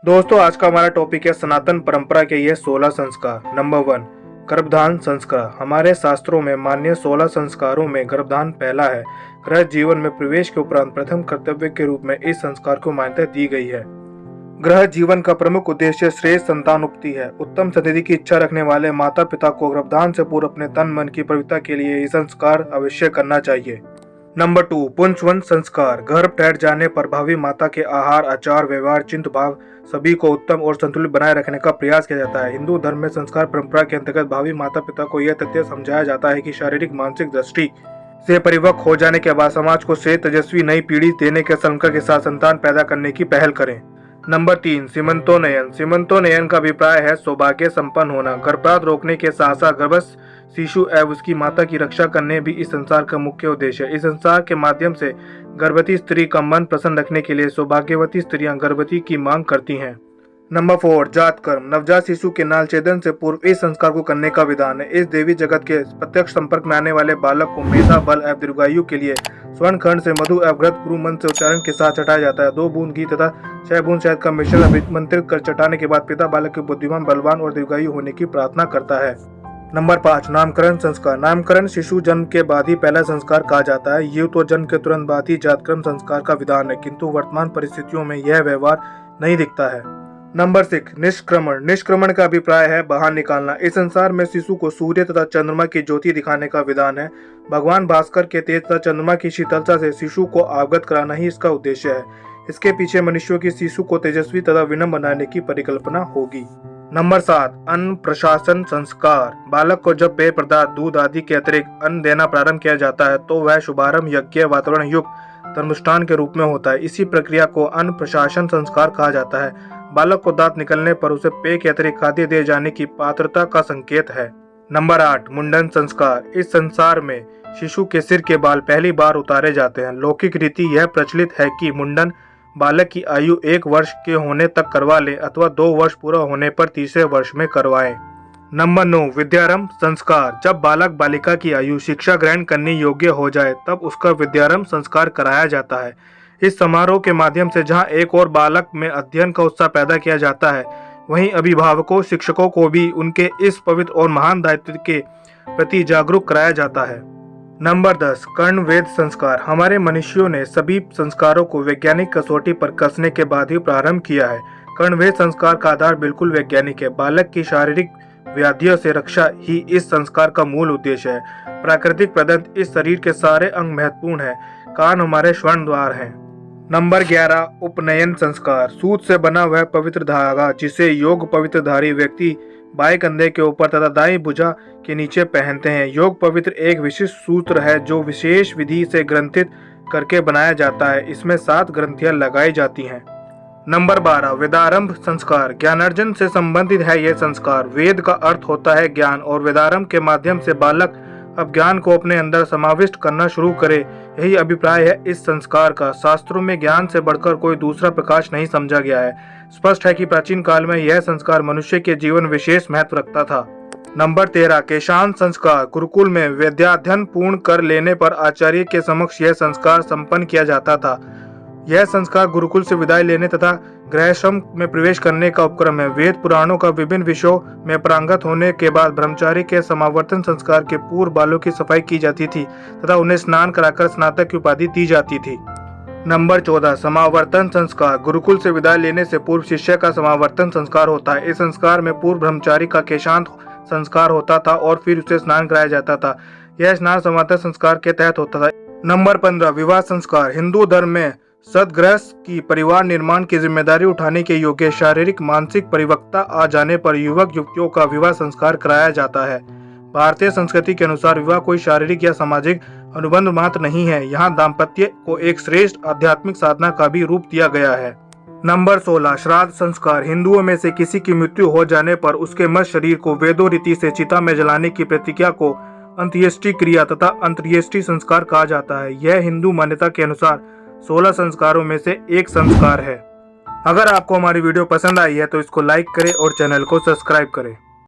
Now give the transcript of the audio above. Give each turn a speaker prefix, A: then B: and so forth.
A: दोस्तों, आज का हमारा टॉपिक है सनातन परंपरा के ये 16 संस्कार। नंबर 1, गर्भधान संस्कार। हमारे शास्त्रों में मान्य 16 संस्कारों में गर्भधान पहला है। ग्रह जीवन में प्रवेश के उपरांत प्रथम कर्तव्य के रूप में इस संस्कार को मान्यता दी गई है। ग्रह जीवन का प्रमुख उद्देश्य श्रेष्ठ संतानोत्पत्ति है। उत्तम संतति की इच्छा रखने वाले माता पिता को गर्भधान से पूर्व अपने तन मन की पवित्रता के लिए ये संस्कार अवश्य करना चाहिए। नंबर 2, पुंसवन संस्कार। गर्भ टैट जाने पर भावी माता के आहार, आचार, व्यवहार, चिंत भाव सभी को उत्तम और संतुलित बनाए रखने का प्रयास किया जाता है। हिंदू धर्म में संस्कार परंपरा के अंतर्गत भावी माता पिता को यह तथ्य समझाया जाता है कि शारीरिक मानसिक दृष्टि से परिपक्व हो जाने के बाद समाज को श्रेष्ठ तेजस्वी नई पीढ़ी देने के संकल्प के साथ संतान पैदा करने की पहल करें। नंबर 3, सीमंतोन्नयन। सीमंतोन्नयन का अभिप्राय है सौभाग्य संपन्न होना। गर्भपात रोकने के साथ साथ गर्भस्थ शिशु एवं उसकी माता की रक्षा करने भी इस संसार का मुख्य उद्देश्य है। इस संसार के माध्यम से गर्भवती स्त्री का मन प्रसन्न रखने के लिए सौभाग्यवती स्त्रियां गर्भवती की मांग करती हैं। नंबर 4, जात कर्म। नवजात शिशु के नाल छेदन से पूर्व इस संस्कार को करने का विधान है। इस देवी जगत के प्रत्यक्ष संपर्क में आने वाले बालक को मेधा बल एवं दीर्घायु के लिए स्वर्ण खंड से मधु एवं घृत गुरु मंत्र से उच्चारण के साथ चटाया जाता है। 2 बूंद घी तथा 6 बूंद शहद का मिश्रण अभिमंत्रित कर चटाने के बाद पिता बालक के बुद्धिमान, बलवान और दीर्घायु होने की प्रार्थना करता है। नंबर 5, नामकरण संस्कार। नामकरण शिशु जन्म के बाद ही पहला संस्कार कहा जाता है। ये तो जन्म के तुरंत बाद ही जातकर्म संस्कार का विधान है, किंतु वर्तमान परिस्थितियों में यह व्यवहार नहीं दिखता है। नंबर 6, निष्क्रमण। निष्क्रमण का अभिप्राय है बाहर निकालना। इस संसार में शिशु को सूर्य तथा चंद्रमा की ज्योति दिखाने का विधान है। भगवान भास्कर के तेज तथा चंद्रमा की शीतलता से शिशु को अवगत कराना ही इसका उद्देश्य है। इसके पीछे मनुष्यों की शिशु को तेजस्वी तथा विनम्र बनाने की परिकल्पना होगी। नंबर 7, अन्न प्रशासन संस्कार। बालक को जब पेय पदार्थ, दूध आदि के अतिरिक्त अन्न देना प्रारंभ किया जाता है तो वह शुभारंभ यज्ञ वातावरण युक्त धर्मानुष्ठान के रूप में होता है। इसी प्रक्रिया को अन्न प्रशासन संस्कार कहा जाता है। बालक को दांत निकलने पर उसे पेय के अतिरिक्त खाद्य दिए जाने की पात्रता का संकेत है। नंबर 8, मुंडन संस्कार। इस संसार में शिशु के सिर के बाल पहली बार उतारे जाते हैं। लौकिक रीति यह प्रचलित है कि मुंडन बालक की आयु 1 वर्ष के होने तक करवा ले अथवा 2 वर्ष पूरा होने पर तीसरे वर्ष में करवाएं। नंबर 9, विद्यारंभ संस्कार। जब बालक बालिका की आयु शिक्षा ग्रहण करने योग्य हो जाए तब उसका विद्यारंभ संस्कार कराया जाता है। इस समारोह के माध्यम से जहां एक और बालक में अध्ययन का उत्साह पैदा किया जाता है, वहीं अभिभावकों, शिक्षकों को भी उनके इस पवित्र और महान दायित्व के प्रति जागरूक कराया जाता है। नंबर 10, कर्णवेद संस्कार। हमारे मनुष्यों ने सभी संस्कारों को वैज्ञानिक कसौटी पर कसने के बाद ही प्रारंभ किया है। कर्णवेद संस्कार का आधार बिल्कुल वैज्ञानिक है। बालक की शारीरिक व्याधियों से रक्षा ही इस संस्कार का मूल उद्देश्य है। प्राकृतिक प्रदत्त इस शरीर के सारे अंग महत्वपूर्ण है। कान हमारे स्वर्ण द्वार हैं। नंबर 11, उपनयन संस्कार। सूत से बना वह पवित्र धागा जिसे योग पवित्रधारी व्यक्ति बाएं कंधे के ऊपर तथा दाईं भुजा के नीचे पहनते हैं। योग पवित्र एक विशिष्ट सूत्र है जो विशेष विधि से ग्रंथित करके बनाया जाता है। इसमें 7 ग्रंथियां लगाई जाती हैं। नंबर 12, वेदारंभ संस्कार। ज्ञानार्जन से संबंधित है यह संस्कार। वेद का अर्थ होता है ज्ञान और वेदारंभ के माध्यम से बालक अब ज्ञान को अपने अंदर समाविष्ट करना शुरू करे, यही अभिप्राय है इस संस्कार का। शास्त्रों में ज्ञान से बढ़कर कोई दूसरा प्रकाश नहीं समझा गया है। स्पष्ट है कि प्राचीन काल में यह संस्कार मनुष्य के जीवन विशेष महत्व रखता था। नंबर 13, केशान संस्कार। गुरुकुल में विद्याध्ययन पूर्ण कर लेने पर आचार्य के समक्ष यह संस्कार संपन्न किया जाता था। यह संस्कार गुरुकुल से विदाई लेने तथा गृहश्रम में प्रवेश करने का उपक्रम है। वेद पुराणों का विभिन्न विषयों में पारंगत होने के बाद ब्रह्मचारी के समावर्तन संस्कार के पूर्व बालों की सफाई की जाती थी तथा उन्हें स्नान कराकर स्नातक की उपाधि दी जाती थी। नंबर 14, समावर्तन संस्कार। गुरुकुल से विदाई लेने से पूर्व शिष्य का समावर्तन संस्कार होता है। इस संस्कार में पूर्व ब्रह्मचारी का केशांत संस्कार होता था और फिर उसे स्नान कराया जाता था। यह स्नान समावर्तन संस्कार के तहत होता था। नंबर 15, विवाह संस्कार। हिंदू धर्म में सदगृहस्थ की परिवार निर्माण की जिम्मेदारी उठाने के योग्य शारीरिक मानसिक परिपक्वता आ जाने पर युवक युवतियों का विवाह संस्कार कराया जाता है। भारतीय संस्कृति के अनुसार विवाह कोई शारीरिक या सामाजिक अनुबंध मात्र नहीं है। यहाँ दाम्पत्य को एक श्रेष्ठ आध्यात्मिक साधना का भी रूप दिया गया है। नंबर 16, श्राद्ध संस्कार। हिंदुओं में से किसी की मृत्यु हो जाने पर उसके मृत शरीर को वेदों रीति से चिता में जलाने की प्रतिक्रिया को अंत्येष्टि क्रिया तथा अंत्येष्टि संस्कार कहा जाता है। यह हिंदू मान्यता के अनुसार 16 संस्कारों में से एक संस्कार है। अगर आपको हमारी वीडियो पसंद आई है तो इसको लाइक करें और चैनल को सब्सक्राइब करें।